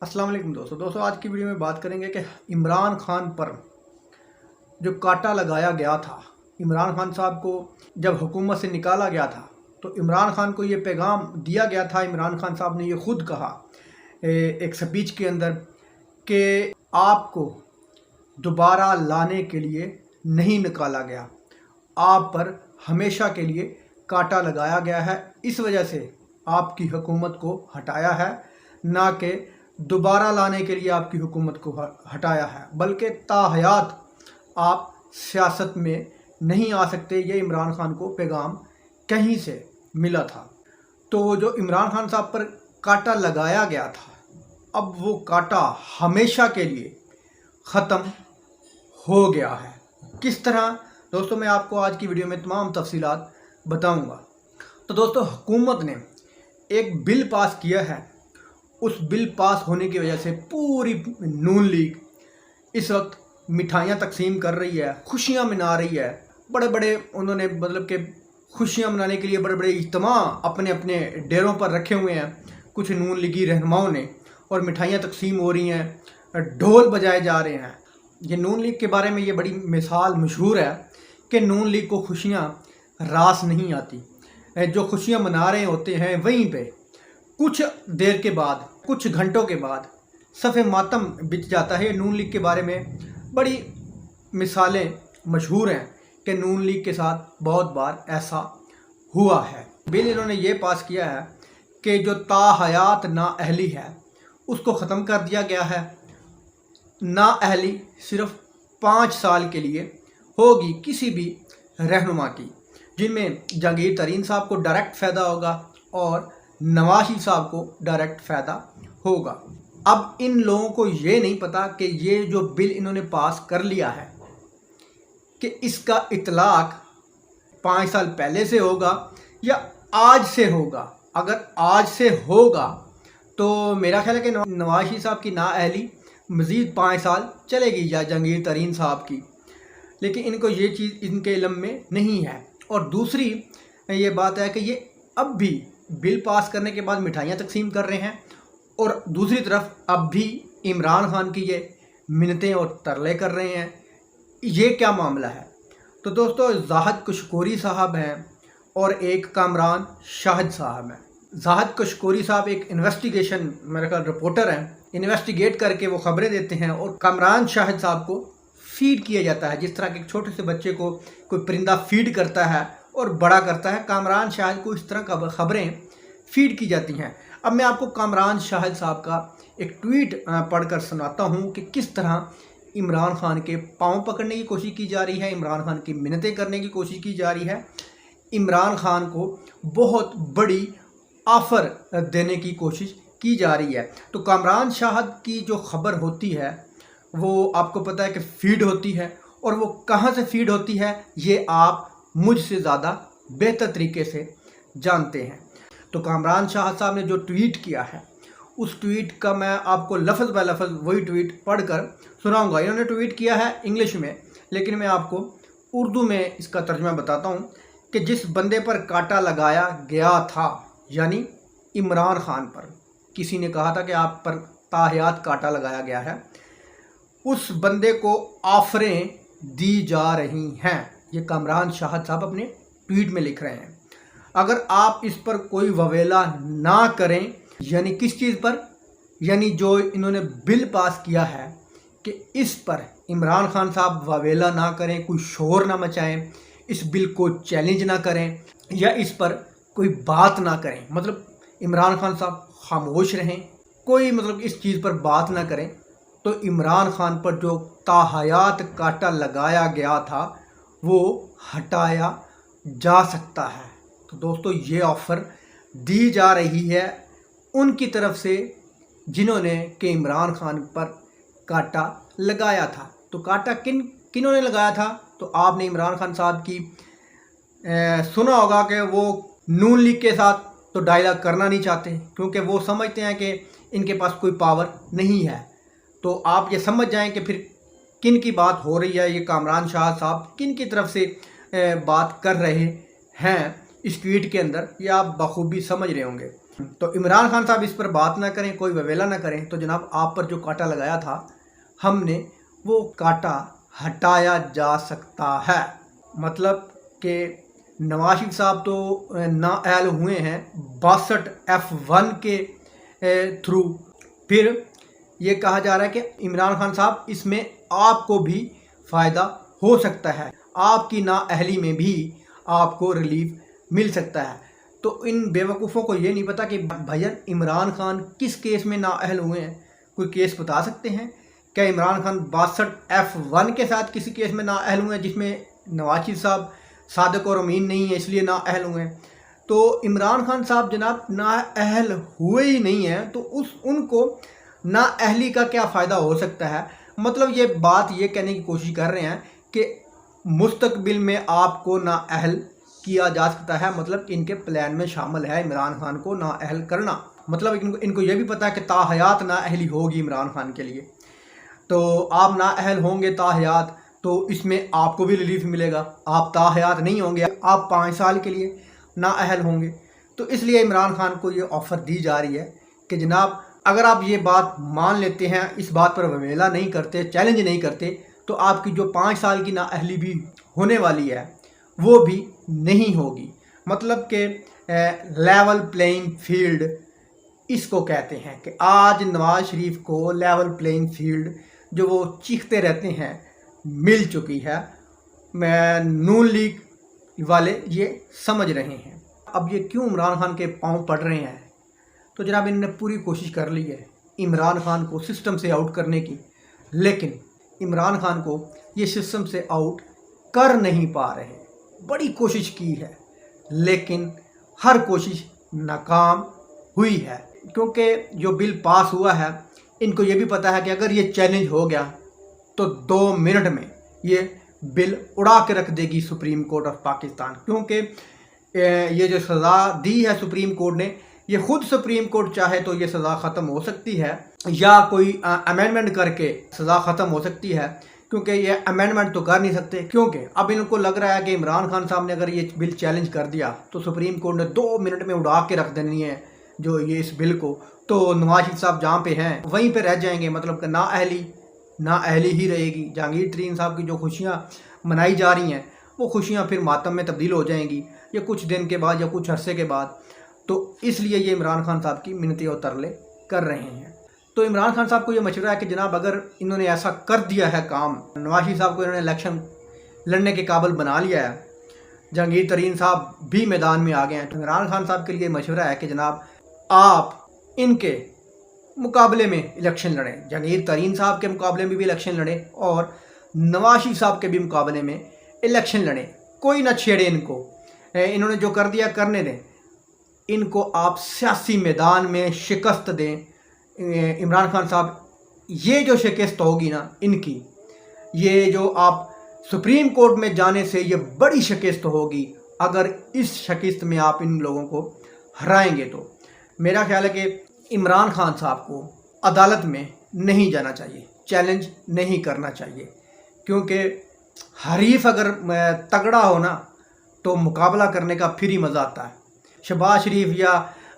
अस्सलाम वालेकुम दोस्तों आज की वीडियो में बात करेंगे कि इमरान खान पर जो कांटा लगाया गया था। इमरान खान साहब को जब हुकूमत से निकाला गया था तो इमरान खान को ये पैगाम दिया गया था। इमरान खान साहब ने ये खुद कहा एक स्पीच के अंदर कि आपको दोबारा लाने के लिए नहीं निकाला गया, आप पर हमेशा के लिए कांटा लगाया गया है, इस वजह से आपकी हुकूमत को हटाया है, ना कि दोबारा लाने के लिए आपकी हुकूमत को हटाया है, बल्कि ताहयात आप सियासत में नहीं आ सकते। ये इमरान खान को पैगाम कहीं से मिला था। तो जो इमरान खान साहब पर कांटा लगाया गया था, अब वो कांटा हमेशा के लिए ख़त्म हो गया है। किस तरह दोस्तों, मैं आपको आज की वीडियो में तमाम तफसीलात बताऊंगा। तो दोस्तों, हुकूमत ने एक बिल पास किया है। उस बिल पास होने की वजह से पूरी नून लीग इस वक्त मिठाइयाँ तकसीम कर रही है, खुशियाँ मना रही है। बड़े बड़े उन्होंने मतलब कि खुशियाँ मनाने के लिए बड़े बड़े इज्तिमा अपने अपने डेरों पर रखे हुए हैं कुछ नून लीगी रहनुमाओं ने, और मिठाइयाँ तकसीम हो रही हैं, ढोल बजाए जा रहे हैं। ये नून लीग के बारे में ये बड़ी मिसाल मशहूर है कि नून लीग को खुशियाँ रास नहीं आती। जो खुशियाँ मना रहे होते हैं वहीं पे कुछ देर के बाद, कुछ घंटों के बाद सफ़े मातम बिछ जाता है। नून लीग के बारे में बड़ी मिसालें मशहूर हैं कि नून लीग के साथ बहुत बार ऐसा हुआ है। बिल इन्होंने ये पास किया है कि जो ताहयात नाअहली है उसको ख़त्म कर दिया गया है। नाअहली सिर्फ 5 साल के लिए होगी किसी भी रहनुमा की, जिनमें जहांगीर तरीन साहब को डायरेक्ट फ़ायदा होगा और नवाज शरीफ साहब को डायरेक्ट फ़ायदा होगा। अब इन लोगों को ये नहीं पता कि ये जो बिल इन्होंने पास कर लिया है कि इसका इतलाक़ 5 साल पहले से होगा या आज से होगा। अगर आज से होगा तो मेरा ख्याल है कि नवाज शरीफ साहब की नाअहली मज़ीद 5 साल चलेगी या जहांगीर तरीन साहब की, लेकिन इनको ये चीज़ इनके इल्म में नहीं है। और दूसरी ये बात है कि ये अब भी बिल पास करने के बाद मिठाइयाँ तकसीम कर रहे हैं, और दूसरी तरफ अब भी इमरान खान की ये मिन्नतें और तरले कर रहे हैं। ये क्या मामला है? तो दोस्तों, ज़ाहिद कशकोरी साहब हैं और एक कामरान शाहिद साहब हैं। ज़ाहिद कशकोरी साहब एक इन्वेस्टिगेशन मेरे ख्याल रिपोर्टर हैं, इन्वेस्टिगेट करके वो खबरें देते हैं, और कामरान शाहिद साहब को फीड किया जाता है। जिस तरह के एक छोटे से बच्चे को कोई परिंदा फीड करता है और बड़ा करता है, कामरान शाहिद को इस तरह का खबरें फीड की जाती हैं। अब मैं आपको कामरान शाहिद साहब का एक ट्वीट पढ़कर सुनाता हूं कि किस तरह इमरान खान के पांव पकड़ने की कोशिश की जा रही है, इमरान खान की मिन्नतें करने की कोशिश की जा रही है, इमरान खान को बहुत बड़ी ऑफ़र देने की कोशिश की जा रही है। तो कामरान शाहिद की जो खबर होती है वो आपको पता है कि फीड होती है, और वो कहाँ से फीड होती है ये आप मुझसे ज़्यादा बेहतर तरीके से जानते हैं। तो कामरान शाह साहब ने जो ट्वीट किया है उस ट्वीट का मैं आपको लफ्ज़ ब लफ्ज़ वही ट्वीट पढ़कर सुनाऊंगा। इन्होंने ट्वीट किया है इंग्लिश में, लेकिन मैं आपको उर्दू में इसका तर्जुमा बताता हूं कि जिस बंदे पर कांटा लगाया गया था, यानी इमरान खान पर किसी ने कहा था कि आप पर ताहयात कांटा लगाया गया है, उस बंदे को ऑफरें दी जा रही हैं। ये कामरान शाहिद साहब अपने ट्वीट में लिख रहे हैं। अगर आप इस पर कोई ववेला ना करें, यानी किस चीज़ पर, यानी जो इन्होंने बिल पास किया है कि इस पर इमरान खान साहब ववेला ना करें, कोई शोर ना मचाएं, इस बिल को चैलेंज ना करें या इस पर कोई बात ना करें, मतलब इमरान खान साहब खामोश रहें, कोई मतलब इस चीज़ पर बात ना करें, तो इमरान खान पर जो ताहयात कांटा लगाया गया था वो हटाया जा सकता है। तो दोस्तों, ये ऑफ़र दी जा रही है उनकी तरफ से जिन्होंने कि इमरान खान पर कांटा लगाया था। तो कांटा किन्हों ने लगाया था? तो आपने इमरान खान साहब की सुना होगा कि वो नून लीग के साथ तो डायलॉग करना नहीं चाहते, क्योंकि वो समझते हैं कि इनके पास कोई पावर नहीं है। तो आप ये समझ जाएं कि फिर किन की बात हो रही है, ये कामरान शाह साहब किन की तरफ से बात कर रहे हैं इस ट्वीट के अंदर, ये आप बखूबी समझ रहे होंगे। तो इमरान खान साहब इस पर बात ना करें, कोई ववेला ना करें, तो जनाब आप पर जो कांटा लगाया था हमने वो कांटा हटाया जा सकता है। मतलब कि नवाज शरीफ साहब तो नाअहल हुए हैं 62 F1 के थ्रू। फिर ये कहा जा रहा है कि इमरान खान साहब इसमें आपको भी फ़ायदा हो सकता है, आपकी नाअहली में भी आपको रिलीफ मिल सकता है। तो इन बेवकूफ़ों को ये नहीं पता कि भैया इमरान खान किस केस में नाअहल हुए हैं। कोई केस बता सकते हैं क्या इमरान खान 62 F1 के साथ किसी केस में नाअहल हुए हैं जिसमें नवाज शरीफ साहब सादिक और अमीन नहीं है इसलिए नाअहल हुए हैं? तो इमरान खान साहब जनाब नाअहल हुए ही नहीं हैं, तो उनको नाअहली का क्या फ़ायदा हो सकता है? मतलब ये बात ये कहने की कोशिश कर रहे हैं कि मुस्तकबिल में आपको नाअहल किया जा सकता है। मतलब इनके प्लान में शामिल है इमरान खान को नाअहल करना। मतलब इनको ये भी पता है कि ताहयात नाअहली होगी इमरान खान के लिए। तो आप नाअहल होंगे ताहयात, तो इसमें आपको भी रिलीफ मिलेगा। आप ताहयात नहीं होंगे, आप 5 साल के लिए नाअहल होंगे। तो इसलिए इमरान खान को ये ऑफ़र दी जा रही है कि जनाब अगर आप ये बात मान लेते हैं, इस बात पर ववेला नहीं करते, चैलेंज नहीं करते, तो आपकी जो 5 साल की नाअहली भी होने वाली है वो भी नहीं होगी। मतलब कि लेवल प्लेइंग फील्ड इसको कहते हैं कि आज नवाज शरीफ को लेवल प्लेइंग फील्ड जो वो चीखते रहते हैं मिल चुकी है। मैं नून लीग वाले ये समझ रहे हैं। अब ये क्यों इमरान खान के पांव पड़ रहे हैं? तो जनाब इन्होंने पूरी कोशिश कर ली है इमरान खान को सिस्टम से आउट करने की, लेकिन इमरान खान को ये सिस्टम से आउट कर नहीं पा रहे। बड़ी कोशिश की है लेकिन हर कोशिश नाकाम हुई है, क्योंकि जो बिल पास हुआ है इनको ये भी पता है कि अगर ये चैलेंज हो गया तो 2 मिनट में ये बिल उड़ा के रख देगी सुप्रीम कोर्ट ऑफ पाकिस्तान। क्योंकि ये जो सज़ा दी है सुप्रीम कोर्ट ने, ये खुद सुप्रीम कोर्ट चाहे तो ये सज़ा ख़त्म हो सकती है या कोई अमेंडमेंट करके सज़ा ख़त्म हो सकती है, क्योंकि ये अमेंडमेंट तो कर नहीं सकते। क्योंकि अब इनको लग रहा है कि इमरान खान साहब ने अगर ये बिल चैलेंज कर दिया तो सुप्रीम कोर्ट ने 2 मिनट में उड़ा के रख देनी है जो ये इस बिल को, तो नवाज शरीफ साहब जहाँ पे हैं वहीं पे रह जाएंगे। मतलब कि नाअहली ही रहेगी। जहांगीर तरीन साहब की जो खुशियाँ मनाई जा रही हैं वो खुशियाँ फिर मातम में तब्दील हो जाएंगी या कुछ दिन के बाद या कुछ अरसे के बाद। तो इसलिए ये इमरान खान साहब की मिन्नतें और तरले कर रहे हैं। तो इमरान खान साहब को ये मशवरा है कि जनाब अगर इन्होंने ऐसा कर दिया है काम, नवाज शरीफ साहब को इन्होंने इलेक्शन लड़ने के काबिल बना लिया है, जहांगीर तरीन साहब भी मैदान में आ गए हैं, तो इमरान खान साहब के लिए मशवरा है कि जनाब आप इनके मुकाबले में इलेक्शन लड़ें, जहांगीर तरीन साहब के मुकाबले में भी इलेक्शन लड़ें और नवाज शरीफ साहब के भी मुकाबले में इलेक्शन लड़ें। कोई ना छेड़े इनको, इन्होंने जो कर दिया करने दें। इनको आप सियासी मैदान में शिकस्त दें। इमरान खान साहब ये जो शिकस्त होगी ना इनकी, ये जो आप सुप्रीम कोर्ट में जाने से ये बड़ी शिकस्त होगी। अगर इस शिकस्त में आप इन लोगों को हराएंगे तो मेरा ख्याल है कि इमरान खान साहब को अदालत में नहीं जाना चाहिए, चैलेंज नहीं करना चाहिए। क्योंकि हरीफ अगर तगड़ा हो ना तो मुकाबला करने का फिर ही मज़ा आता है। शहबाज शरीफ या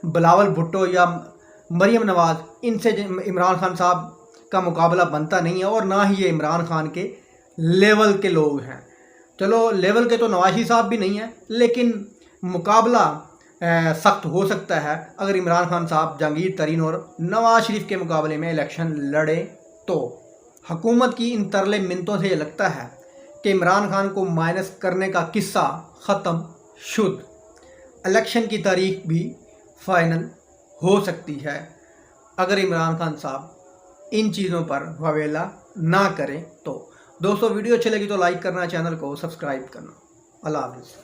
बिलावल भुट्टो या मरीम नवाज़, इनसे इमरान खान साहब का मुकाबला बनता नहीं है और ना ही ये इमरान खान के लेवल के लोग हैं। चलो लेवल के तो नवाज शरीफ साहब भी नहीं है, लेकिन मुकाबला सख्त हो सकता है अगर इमरान खान साहब जहांगीर तरीन और नवाज शरीफ के मुकाबले में इलेक्शन लड़े तो। हुकूमत की इन तरले मिन्नतों से ये लगता है कि इमरान खान को माइनस करने का किस्सा ख़त्म शुद्ध, इलेक्शन की तारीख भी फाइनल हो सकती है अगर इमरान खान साहब इन चीज़ों पर ववेला ना करें तो। दोस्तों वीडियो अच्छी लगी तो लाइक करना, चैनल को सब्सक्राइब करना। अल्लाह हाफ़िज़।